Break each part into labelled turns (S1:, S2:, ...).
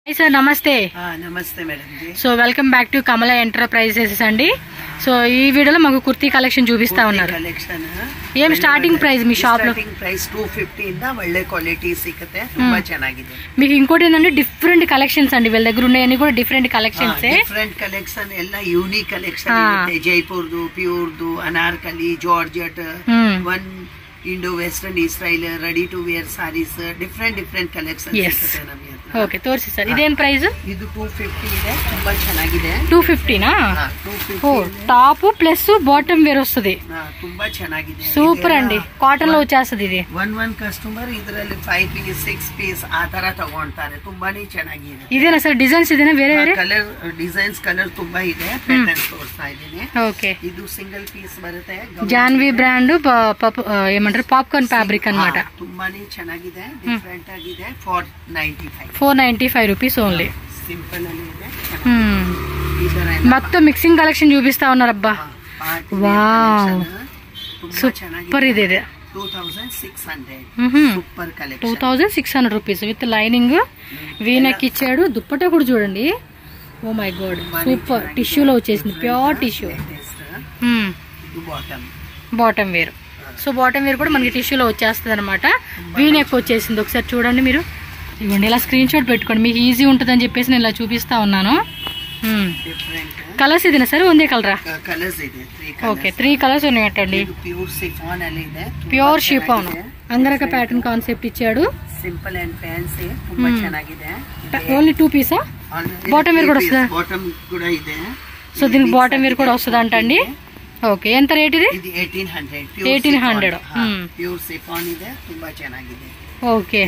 S1: Sir नमस्ते
S2: नमस्ते madam ji
S1: so welcome back to Kamala enterprises अंडी सो ఈ వీడియోలో మాకు కుర్తీ కలెక్షన్ చూపిస్తా ఉన్నారు
S2: ಕಲೆಕ್ಷನ್
S1: ఏం స్టార్టింగ్ ప్రైస్ మీ షాప్ లో
S2: ಸ್ಟಾರ್ಟಿಂಗ್ ಪ್ರೈಸ್ 250 ಇಂದ ಒಳ್ಳೆ ಕ್ವಾಲಿಟಿ ಸಿಗುತ್ತೆ ತುಂಬಾ ಚೆನ್ನಾಗಿದೆ
S1: మీకు ఇంకోటి ఏంటంటే డిఫరెంట్ కలెక్షన్స్ అండి వీళ్ళ దగ్గర ఉన్నాయని కూడా డిఫరెంట్ కలెక్షన్స్
S2: ಡಿಫರೆಂಟ್ ಕಲೆಕ್ಷನ್ ಎಲ್ಲ ಯೂನಿಕ್ ಕಲೆಕ್ಷನ್ ಇರುತ್ತೆ ಜೈಪುರ್ದು ಪ್ಯೂರ್ದು Anarkali georgette one Indo western style ready to wear saris different collection ಸಿಗುತ್ತೆ ನಮಗೆ
S1: ಓಕೆ ತೋರಿಸಿ ಸರ್ ಇದೇನ್ ಪ್ರೈಸ್
S2: ಇದು 250 ಇದೆ ತುಂಬಾ ಚೆನ್ನಾಗಿದೆ
S1: 250 ನಾ 250 ಓ ಟಾಪ್ ಪ್ಲಸ್ ಬಾಟಮ್ ವೇರ್ ವಸ್ತುది
S2: ತುಂಬಾ ಚೆನ್ನಾಗಿದೆ
S1: ಸೂಪರ್ ಅಂడి ಕಾಟನ್ లో వచ్చేస్తది ఇది
S2: ಒನ್ ಕಸ್ಟಮರ್ ಇದರಲ್ಲಿ 5 ಪೀಸ್ 6 ಪೀಸ್ ಆ ತರ ತಗೊಂತಾರೆ ತುಂಬಾನೇ ಚೆನ್ನಾಗಿದೆ
S1: ಇದೇನಾ ಸರ್ ಡಿಸೈನ್ಸ್ ಇದೇನಾ ಬೇರೆ ಬೇರೆ
S2: ಕಲರ್ ಡಿಸೈನ್ಸ್ ಕಲರ್ ತುಂಬಾ ಇದೆ ಪ್ಯಾಟರ್ನ್ ತೋರಿಸ್ತಾ ಇದ್ದೀನಿ
S1: ಓಕೆ
S2: ಇದು ಸಿಂಗಲ್ ಪೀಸ್ ಬರುತ್ತೆ
S1: ಜಾನ್ವಿ ಬ್ರಾಂಡ್ ఏమంటారు పాప్కార్న్ ఫ్యాబ్రిక్ అన్నమాట
S2: ತುಂಬಾನೇ ಚೆನ್ನಾಗಿದೆ ಡಿಫರೆಂಟ್ ಆಗಿದೆ
S1: 495 రూపీస్ ఓన్లీ
S2: సింపుల్ ಅಲ್ಲಿ ಇದೆ
S1: మొత్తం మిక్సింగ్ కలెక్షన్ చూపిస్తా ఉన్నారు అబ్బా వావ్ సూపర్ ఇది
S2: 2600 super collection
S1: 2600 rupees with lining V-neck ఇచ్చాడు దుప్పట్టా కూడా చూడండి ఓ మై గాడ్ సూపర్ టిష్యూలో వచ్చేసింది pure tissue bottom wear so bottom wear కూడా మనకి టిష్యూలో వచ్చేస్తుంది అనమాట వీనెక్ వచ్చేసింది ఒకసారి చూడండి మీరు ఇవ్వండి ఇలా స్క్రీన్ షాట్ పెట్టుకోండి మీకు ఈజీ ఉంటుందని చెప్పేసి నేను ఇలా చూపిస్తా ఉన్నాను కలర్స్ ఇదేనా సరే ಒಂದೇ కలరా ఓకే 3 కలర్స్ ఉన్నాయటండి pure chiffon angrakha pattern concept ఇచ్చాడు
S2: సింపుల్ అండ్ ఫ్యాన్సీ ತುಂಬಾ ಚೆನ್ನಾಗಿದೆ
S1: ఓన్లీ 2 పీసా బాటమ్ వేర్ కూడా వస్తుందా
S2: బాటమ్ కూడా ಇದೆ
S1: సో దీనికి బాటమ్ వేర్ కూడా వస్తుందా అంటండి ఓకే ఎంత రేట్ ఇది 1800
S2: ಪ್ಯೂರ್ ಶಿಫಾನ್ ಇದೆ ತುಂಬಾ ಚೆನ್ನಾಗಿದೆ
S1: okay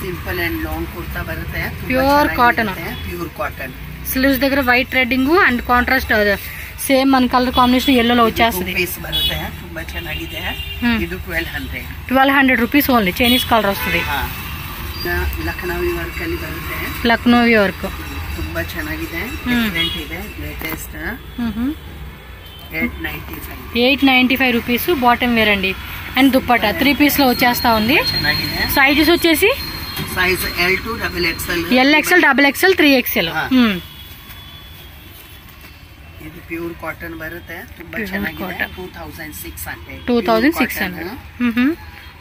S2: simple and long kurta బರುತ್ತೆ
S1: ప్యూర్ కాటన్ స్లీవ్స్ దగ్గర white threading and contrast same మన కలర్ కాంబినేషన్ yellow లో వచ్చేస్తుంది
S2: పీస్ బರುತ್ತೆ ತುಂಬಾ ಚೆನ್ನಾಗಿದೆ ಇದು
S1: 1200 రూపీస్ ఓన్లీ చైనీస్ కలర్ వస్తుంది
S2: ಲಖನವಿ ವರ್ಕ್ ಅಲ್ಲಿ ಬರುತ್ತೆ
S1: ಲಖನವಿ ವರ್ಕ್
S2: ತುಂಬಾ ಚೆನ್ನಾಗಿದೆ ಡಿಫರೆಂಟ್ ಇದೆ ಲೇಟೆಸ್ಟ್
S1: 895 రూపీస్ బాటమ్ వేర్ అండి అండ్ దుప్పట్టా 3 పీస్ లో వచ్చేస్తా ఉంది సైజెస్ వచ్చేసి
S2: size L to XXL
S1: LXL XXL 3XL
S2: ఇది ప్యూర్ కాటన్ బರುತ್ತೆ ತುಂಬಾ ಚೆನ್ನಾಗಿದೆ 2600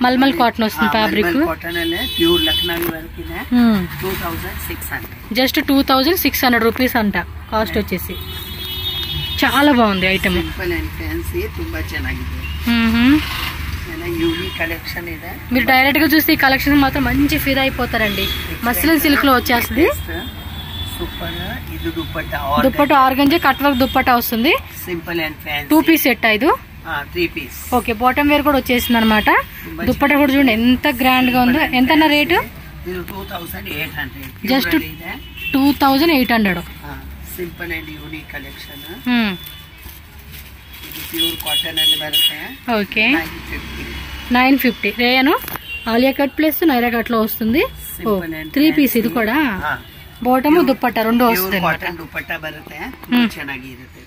S1: మల్మల్ కాటన్ వస్తుంది ఫ్యాబ్రిక్
S2: కాటన్ అనే ప్యూర్ లఖనవి వర్క్ ಇದೆ 2600
S1: జస్ట్ 2600 రూపీస్ అంట కాస్ట్ వచ్చేసి చాలా బాగుంది ఐటమ్
S2: సింపుల్ అండ్ ఫ్యాన్సీ ತುಂಬಾ ಚೆನ್ನಾಗಿದೆ యూనిక్ కలెక్షన్ ಇದೆ
S1: మీరు డైరెక్ట్ గా చూస్తే ఈ కలెక్షన్ మాత్రం మంచి ఫిదా అయిపోతారండి మస్లిన్ సిల్క్ లో వచ్చేస్తుంది
S2: సూపర్ ఇది
S1: dupatta organza cut work dupatta వస్తుంది
S2: simple and fancy
S1: 2 piece set ఇది
S2: 3 పీస్
S1: ఓకే బాటమ్ వేర్ కూడా వచ్చేసింది అనమాట దుప్పట్టా కూడా చూడండి ఎంత గ్రాండ్ గా ఉందో ఎంత అన్న rate just 2800
S2: simple and unique collection ఇది ప్యూర్ కాటన్ ಅಲ್ಲಿ ಬರುತ್ತೆ
S1: okay 950 rayon Alia cut plus Naira cut లో వస్తుంది 3 పీస్ ఇది కూడా బాటమ్ దుప్పట్టా రెండు వస్తుంది
S2: కాటన్ దుప్పట్టా బರುತ್ತೆ ತುಂಬಾ ಚೆನ್ನಾಗಿರುತ್ತೆ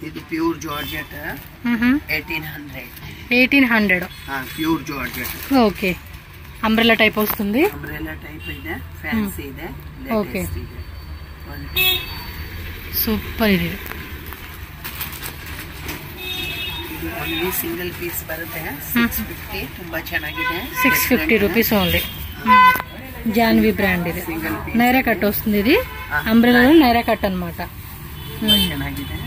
S2: ఇది pure georgette
S1: 1800
S2: pure georgette
S1: okay umbrella type వస్తుంది
S2: అంబ్రెల్లా టైప్ ಇದೆ ఫ్యాన్సీ ಇದೆ
S1: ఓకే సూపర్ ఇది
S2: ఓన్లీ సింగిల్ పీస్ బರುತ್ತೆ 650 ತುಂಬಾ ಚೆನ್ನಾಗಿದೆ
S1: 650 రూపీస్ ఓన్లీ జాన్వి బ్రాండ్ ఇది నైరా కట్ వస్తుంది ఇది అంబ్రెల్లా నైరా కట్ అన్నమాట
S2: ಚೆನ್ನಾಗಿದೆ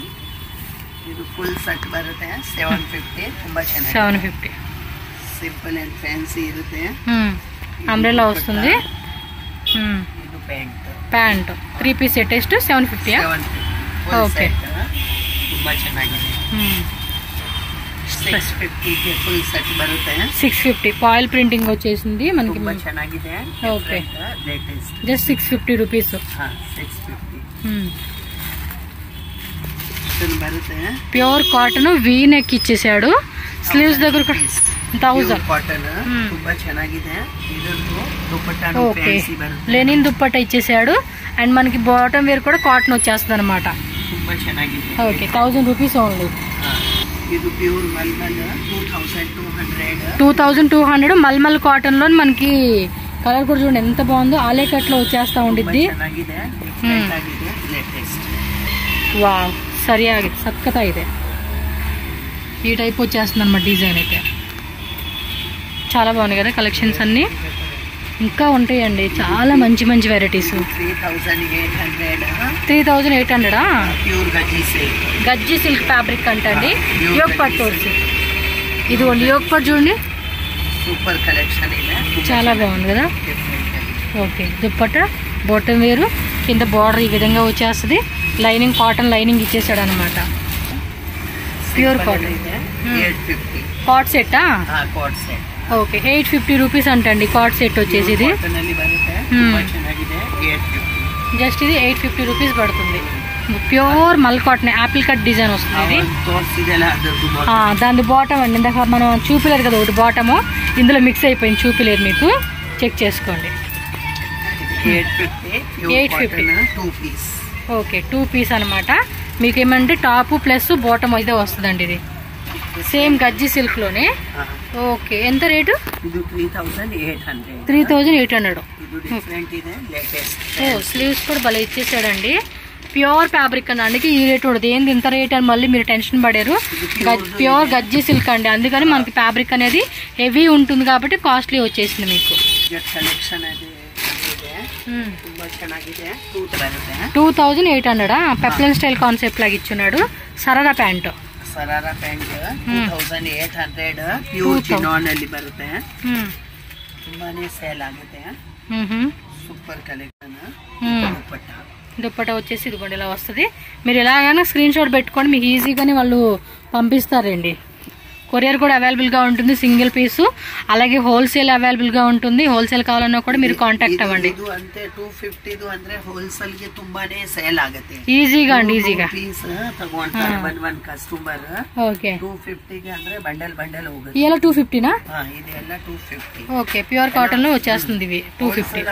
S2: ಇದು ಫುಲ್ ಸೆಟ್ ಬರುತ್ತೆ 750 ತುಂಬಾ ಚೆನ್ನಾಗಿದೆ
S1: 750
S2: సింపుల్ అండ్ ఫ్యాన్సీ ఇರುತ್ತೆ
S1: అంబ్రెల్లా వస్తుంది
S2: ಇದು
S1: ప్యాంట్ 3 పీస్ సెట్ ಎಷ್ಟು 750 ఓకే
S2: ತುಂಬಾ ಚೆನ್ನಾಗಿದೆ 650 ಗೆ ಫುಲ್ ಸೆಟ್ ಬರುತ್ತೆ
S1: 650 ఫాయిల్ ప్రింటింగ్ వచ్చేసింది మనకి
S2: ತುಂಬಾ ಚೆನ್ನಾಗಿದೆ
S1: ఓకే
S2: లేటెస్ట్
S1: జస్ట్ 650 రూపీస్
S2: 650 బರುತ್ತೆ
S1: ప్యూర్ కాటన్ వీ నెక్ ఇచ్చేసాడు స్లీవ్స్ దగ్గర 1000
S2: కాటన్ ತುಂಬಾ ಚೆನ್ನಾಗಿದೆ ಇದನ್ನು దుపట్టాను ఫ్యాన్సీ బರುತ್ತೆ
S1: లెనిన్ దుపట్టా ఇచ్చేసాడు అండ్ మనకి బాటమ్ వేర్ కూడా కాటన్ వచ్చేస్తుంది అన్నమాట
S2: ತುಂಬಾ ಚೆನ್ನಾಗಿದೆ
S1: ఓకే 1000 రూపీస్ ఓన్లీ
S2: ఇది ప్యూర్ మల్మల్ 2200
S1: 2200 మల్మల్ కాటన్ లో మనకి కలర్ కూడా చూడండి ఎంత బాగుందో, ఆలే కట్ లో వచ్చేస్తా ఉండిద్ది. వావ్ సరియాಗಿ సక్కత ಇದೆ. ఈ టైప్ వచ్చేస్తుంది అన్నమాట డిజైన్ అయితే. చాలా బాగున్నాయి కదా కలెక్షన్స్ అన్నీ. ఇంకా ఉంటాయండి చాలా మంచి మంచి వెరైటీస్. 3800 గజ్జి సిల్క్ ఫ్యాబ్రిక్ అంటండి. యోగ్ పట్టు ఇదిగోండి, యోగ్ పట్టు చూడండి
S2: సూపర్ కలెక్షన్
S1: చాలా బాగుంది కదా. ఓకే దుప్పట్టా బాటమ్ వేరు, కింద బార్డర్ ఈ విధంగా వచ్చేస్తుంది. లైనింగ్ కాటన్ లైనింగ్ ఇచ్చేసాడు అనమాట. ప్యూర్ కాటన్ కాట్ సెట్టా. ఓకే 850 రూపీస్ అంటండి కాట్ సెట్ వచ్చేసి. ఇది జస్ట్ ఇది 850 రూపీస్ పడుతుంది. ప్యూర్ మల్ కాటన్ యాపిల్ కట్ డిజైన్ వస్తుంది ఇది. దాని బాటమ్ అండి, ఇందాక మనం చూపిలేదు కదా ఒకటి బాటము, ఇందులో మిక్స్ అయిపోయింది, చూపిలేదు మీకు, చెక్ చేసుకోండి.
S2: 850
S1: ఓకే 2 పీస్ అనమాట. మీకు ఏమంటే టాప్ ప్లస్ బాటమ్ అయితే వస్తుందండి. ఇది సేమ్ గజ్జి సిల్క్ లోనే. ఓకే ఎంత రేటు? 3800. ఓ స్లీవ్స్ కూడా భలే ఇచ్చేసాడండి. ప్యూర్ ఫ్యాబ్రిక్ అండి, ఈ రేట్ ఉండదు. ఏంది ఇంత రేట్ అని మళ్ళీ మీరు టెన్షన్ పడారు. ప్యూర్ గజ్జి సిల్క్ అండి, అందుకని మనకి ఫ్యాబ్రిక్ అనేది హెవీ ఉంటుంది కాబట్టి కాస్ట్లీ వచ్చేసింది మీకు. 2800 పెప్లన్ స్టైల్ కాన్సెప్ట్ లాగా ఇచ్చున్నాడు. ಸರಾರಾ ಪ್ಯಾಂಟ್
S2: 2800 ಪ್ಯೂರ್ ಚಿನಾನ್ ಅಲ್ಲಿ ಬರುತ್ತೆ. ತುಂಬಾನೇ ಸೇಲ್ ಆಗುತ್ತೆ. Super collection.
S1: దుప్పట్టా వచ్చేసి ఇదిగోండి ఇలా వస్తుంది. మీరు ఎలాగైనా స్క్రీన్ షాట్ పెట్టుకోండి, మీకు ఈజీగానే వాళ్ళు పంపిస్తారండి. కొరియర్ కూడా అవైలబుల్గా ఉంటుంది, సింగిల్ పీసు. అలాగే హోల్సేల్ అవైలబుల్గా ఉంటుంది. హోల్సేల్ కావాలన్నా కూడా మీరు కాంటాక్ట్ అవ్వండి. ఈజీగా అండి, ఈజీగా. ఓకే 250నా? ఓకే ప్యూర్ కాటన్ లో వచ్చేస్తుంది ఇవి 250.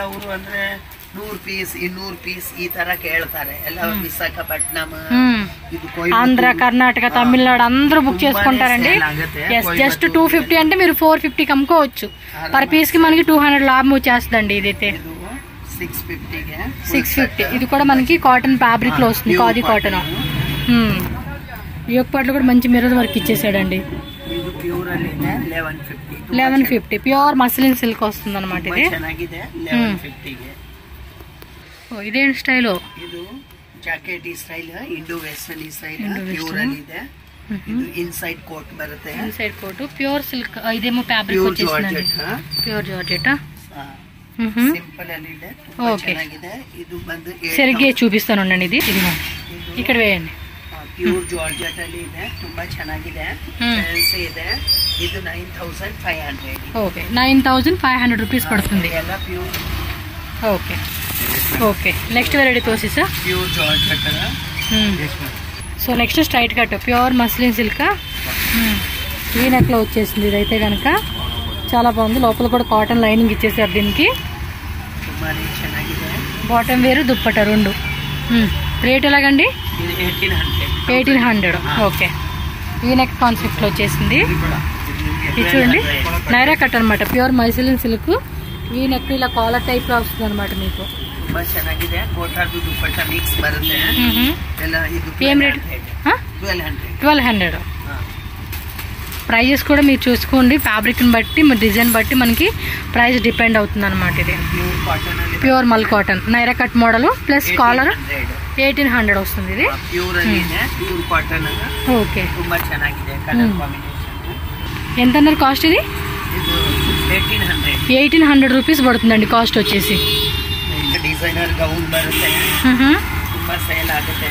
S2: 100 ಪೀಸ್ 200 ಪೀಸ್ ಈ ತರ ಕೇಳ್ತಾರೆ ಎಲ್ಲ. విశాఖపట్నం,
S1: ఆంధ్ర, కర్ణాటక, తమిళనాడు అందరూ బుక్ చేసుకుంటారండి. జస్ట్ 250 అంటే మీరు 450కి అమ్ముకోవచ్చు. పర్ పీస్ కి మనకి 200 లాభం వచ్చేస్తుందండి. ఇదైతే 650. ఇది కూడా మనకి కాటన్ ఫ్యాబ్రిక్ లో వస్తుంది, ఖాదీ కాటన్. యోగ్ పాటలు కూడా మంచి మిర్రర్ వర్క్ ఇచ్చేసాడండి. 1150 ప్యూర్ మస్లిన్ సిల్క్ వస్తుంది అనమాట ఇది. ಇದೇನು ಸ್ಟೈಲು?
S2: ಇದು ಜಾಕೆಟ್ ಈ ಸ್ಟೈಲ್, ಇಂಡೋ ವೆಸ್ಟರ್ನ್ ಈ ಸ್ಟೈಲ್, ಪ್ಯೂರ್ ಅಲ್ಲಿ ಇದೆ. ಇದು ಇನ್ಸೈಡ್ ಕೋಟ್ ಬರುತ್ತೆ.
S1: Inside coat pure silk. ಇದೇಮೋ ಫ್ಯಾಬ್ರಿಕ್ వచ్చేసింది, ಪ್ಯೂರ್ ಜಾರ್ಜೆಟ್.
S2: సింపుల్ ಅಲ್ಲಿ ಇದೆ, ತುಂಬಾ ಚೆನ್ನಾಗಿದೆ. ಇದು ಬಂದು
S1: ಸರಿಗೆ చూపిస్తాను ఉండండి. ఇది ఇక్కడ వేయండి.
S2: ಪ್ಯೂರ್ ಜಾರ್ಜೆಟ್ ಅಲ್ಲಿ ಇದೆ, ತುಂಬಾ ಚೆನ್ನಾಗಿದೆ, ಫ್ಯಾನ್ಸಿ ಇದೆ. ಇದು 9500.
S1: ఓకే 9500 రూపీస్ పడుతుంది.
S2: ಎಲ್ಲ pure.
S1: Okay okay next variety తోసిసా?
S2: Pure georgette.
S1: So next straight cut pure muslin silk. ఈ నెక్ లో వచ్చేసింది ఇదైతే కనుక చాలా బాగుంది. లోపల కూడా కాటన్ లైనింగ్ ఇచ్చేసారు దీనికి. బాటమ్ వేరు దుప్పట్టా రెండు. రేట్ ఎలాగండి? 1800. ఓకే ఈ నెక్ కాన్సెప్ట్ లో వచ్చేసింది. ఇది చూడండి నైరా కట్ అనమాట, ప్యూర్ మస్లిన్ సిల్క్. ఈ నెక్ ఇలా కాలర్ టైప్ లో వస్తుంది అనమాట మీకు.
S2: ತುಂಬಾ ಚೆನ್ನಾಗಿದೆ. ಕೋಟಾದು ದುಪ್ಪಟ್ಟ ಮಿಕ್ಸ್ ಬರುತ್ತೆ. ಎಲ್ಲ ಇದು
S1: ఏం రేట్? 1200. ప్రైజెస్ కూడా మీరు చూసుకోండి, ఫ్యాబ్రిక్ ని బట్టి డిజైన్ బట్టి మనకి ప్రైస్ డిపెండ్ అవుతుంది అనమాట. ఇది ప్యూర్ మల్ cotton Naira cut model plus collar 1800 వస్తుంది. ఇది
S2: ప్యూర్ కాటన్.
S1: ఓకే
S2: ತುಂಬಾ ಚೆನ್ನಾಗಿದೆ ಕಲರ್ ಕಾಂಬಿನೇಷನ್.
S1: ఎంత అన్నారు కాస్ట్? ఇది 1800 రూపీస్ పడుతుందండి కాస్ట్ వచ్చేసి.
S2: డిజైనర్ గౌన్ బರುತ್ತೆ, ತುಂಬಾ ಸೇಲ್ ಆಗುತ್ತೆ.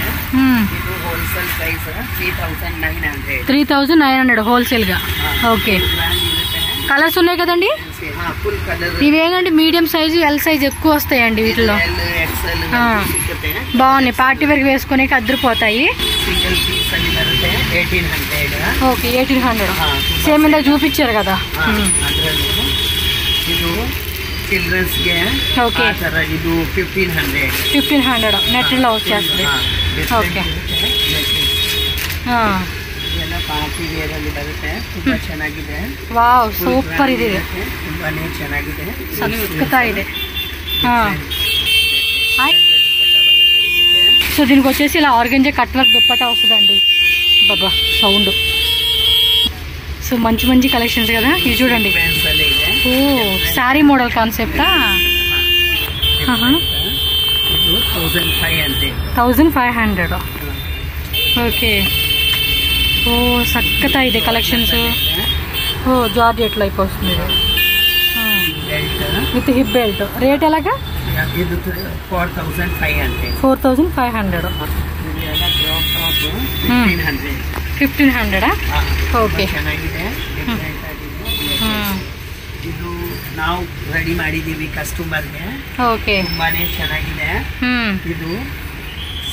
S2: ಇದು ಹೋಲ್ಸೇಲ್ ಪ್ರೈಸ್
S1: 3900 హోల్సేల్ గా. ఓకే కలర్స్ ఉన్నాయి కదండి?
S2: Full colour.
S1: ఇవేనండి మీడియం సైజు, ఎల్ సైజ్ ఎక్కువ వస్తాయండి వీటిలో. బాగున్నాయి, పార్టీ వేర్ వేసుకునే అద్దరిపోతాయి.
S2: సింగిల్ పీస్ అని బರುತ್ತೆ 1800.
S1: ఓకే 1800 సేమ్ ఇందాక చూపించారు కదా.
S2: ಇದು చిల్డ్రన్స్ ಗೆ.
S1: ఓకే
S2: ಇದು
S1: 1500 నెట్ లో వచ్చేస్తుంది. ఓకే
S2: ಎಲ್ಲ ಪಾರ್ಟಿ ಪಾರ್ಟಿ ವೇರ್ ಅಲ್ಲಿ ಬರುತ್ತೆ, ತುಂಬಾ ಚೆನ್ನಾಗಿದೆ.
S1: ವಾವ್ ಸೂಪರ್ ಇದೆ,
S2: ತುಂಬಾನೇ ಚೆನ್ನಾಗಿದೆ,
S1: ಸಕ್ಕತ್ತಾಗಿದೆ. సో దీనికి వచ్చేసి ఇలా ఆర్గంజా కట్ వర్క్ దుప్పటా వస్తుందండి. బాబా సౌండ్. సో మంచి మంచి కలెక్షన్స్ కదా ఇవి చూడండి. ఓ శారీ మోడల్ కాన్సెప్టా? 1500. ఓకే. ఓ సక్కతా ಇದೆ కలెక్షన్స్. ఓ జార్జెట్ లైక్ వస్తుంది విత్ హిప్ బెల్ట్. రేట్ ఎలాగా? 4500. 1500. ಓಕೆ.
S2: ಇದು ನಾವು ರೆಡಿ ಮಾಡಿದೀವಿ ಕಸ್ಟಮರ್ಗೆ.
S1: ಓಕೆ.
S2: ತುಂಬಾನೇ ಚೆನ್ನಾಗಿದೆ. ಇದು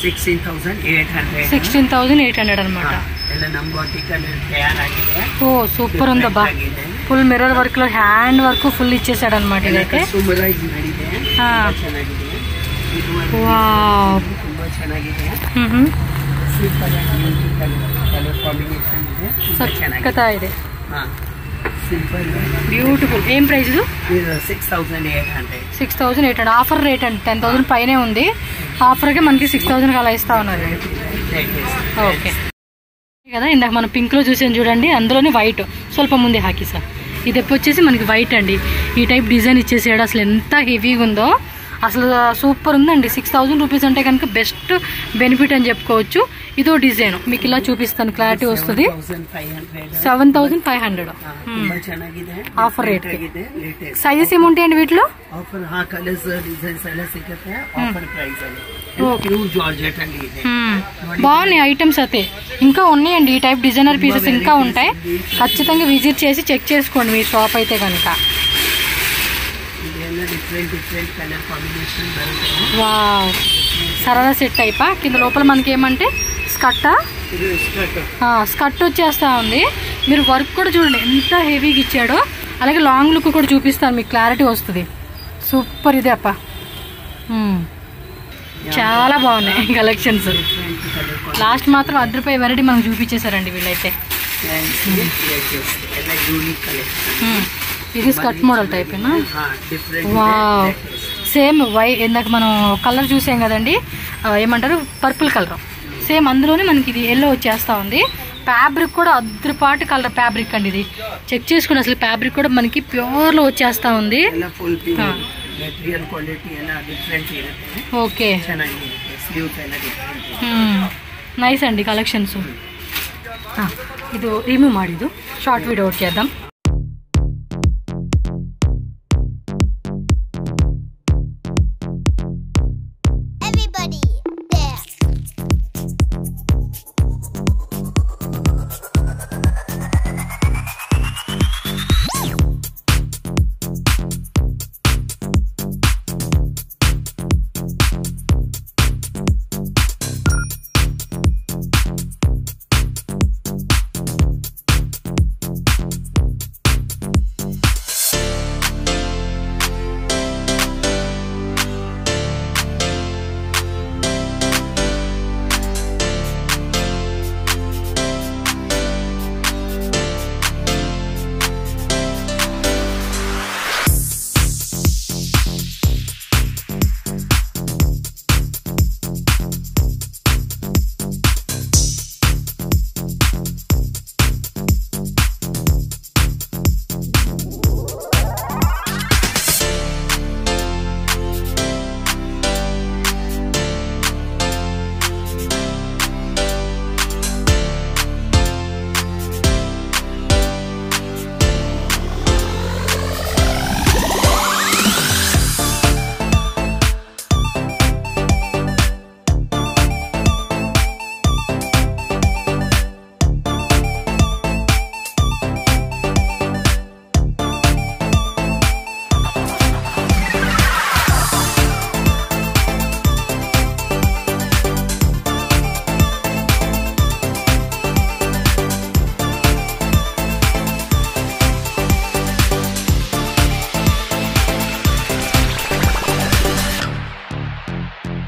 S2: 16,800.
S1: 16,800 ಅನ್మాట.
S2: ಎಲ್ಲ ನಮ್ಮ ಬಾಟಿಕಲ್ಲಿ ತಯಾರಾಗಿದೆ.
S1: ఓ సూపర్ ఉందబ్బా. ఫుల్ మిర్రర్ వర్క్ లో హ్యాండ్ వర్క్ ఫుల్ ఇచ్చేసాడు అనమాట. ఇదైతే
S2: కస్టమైజ్ ಮಾಡಿದೆ. ಚೆನ್ನಾಗಿದೆ. ಇದು
S1: ವಾವ್
S2: ತುಂಬಾ ಚೆನ್ನಾಗಿದೆ. ಸಿಂಪಲ್ ಕಲರ್ ಕಾಂಬಿನೇಷನ್ ಇದೆ.
S1: ಸಕ್ಕತ್ತಾ ಇದೆ.
S2: Simple
S1: beautiful. ఏం ప్రైస్ ఇది?
S2: 6,800.
S1: 6,800 ఆఫర్ రేట్ అండి. 10,000 పైనే ఉంది. ఆఫర్గా మనకి 6,000 అలా ఇస్తా ఉన్నారు. ఓకే కదా. ఇందాక మనం పింక్లో చూసాను చూడండి, అందులోనే వైట్ స్వల్ప ముందే హాకీ సార్. ఇది వచ్చేసి మనకి వైట్ అండి. ఈ టైప్ డిజైన్ ఇచ్చేసాడు. అసలు ఎంత హెవీగా ఉందో, అసలు సూపర్ ఉందండి. 6,000 రూపీస్ అంటే కనుక బెస్ట్ బెనిఫిట్ అని చెప్పుకోవచ్చు. ఇదో డిజైన్ మీకు ఇలా చూపిస్తాను, క్లారిటీ వస్తుంది. 7,500 ఆఫర్ రేట్. సైజెస్ ఏముంటాయండి వీటిలో? బాగున్నాయి ఐటమ్స్ అయితే. ఇంకా ఉన్నాయండి ఈ టైప్ డిజైనర్ పీసెస్ ఇంకా ఉంటాయి. ఖచ్చితంగా విజిట్ చేసి చెక్ చేసుకోండి మీ షాప్ అయితే కనుక. వావ్ సరదా సెట్ టైపా. కింద లోపల మనకి ఏమంటే స్కర్టా? స్కర్ట్ వచ్చేస్తా ఉంది. మీరు వర్క్ కూడా చూడండి ఎంత హెవీగా ఇచ్చాడో. అలాగే లాంగ్ లుక్ కూడా చూపిస్తాను, మీకు క్లారిటీ వస్తుంది. సూపర్ ఇదే అప్ప. చాలా బాగున్నాయి కలెక్షన్స్. లాస్ట్ మాత్రం 10 రూపాయల వెరైటీ మనకు చూపించేశారండి వీళ్ళైతే. ఇది స్కర్ట్ మోడల్ టైపేనా? వావ్ సేమ్ ఇందాక మనం కలర్ చూసాం కదండి, ఏమంటారు పర్పుల్ కలర్. సేమ్ అందులోనే మనకి ఇది ఎల్లో వచ్చేస్తా ఉంది. ఫ్యాబ్రిక్ కూడా అద్రిపాటి కలర్ ఫ్యాబ్రిక్ అండి. ఇది చెక్ చేసుకుని అసలు ఫ్యాబ్రిక్ కూడా మనకి ప్యూర్లో వచ్చేస్తా ఉంది. ఓకే ನೈಸ್ ಅಂಡಿ ಕಲೆಕ್ಷನ್ಸು. ಇದು ರಿಮೂವ್ ಮಾಡಿದ್ದು ಶಾರ್ಟ್ ವಿಡಿಯೋ చేద్దాం.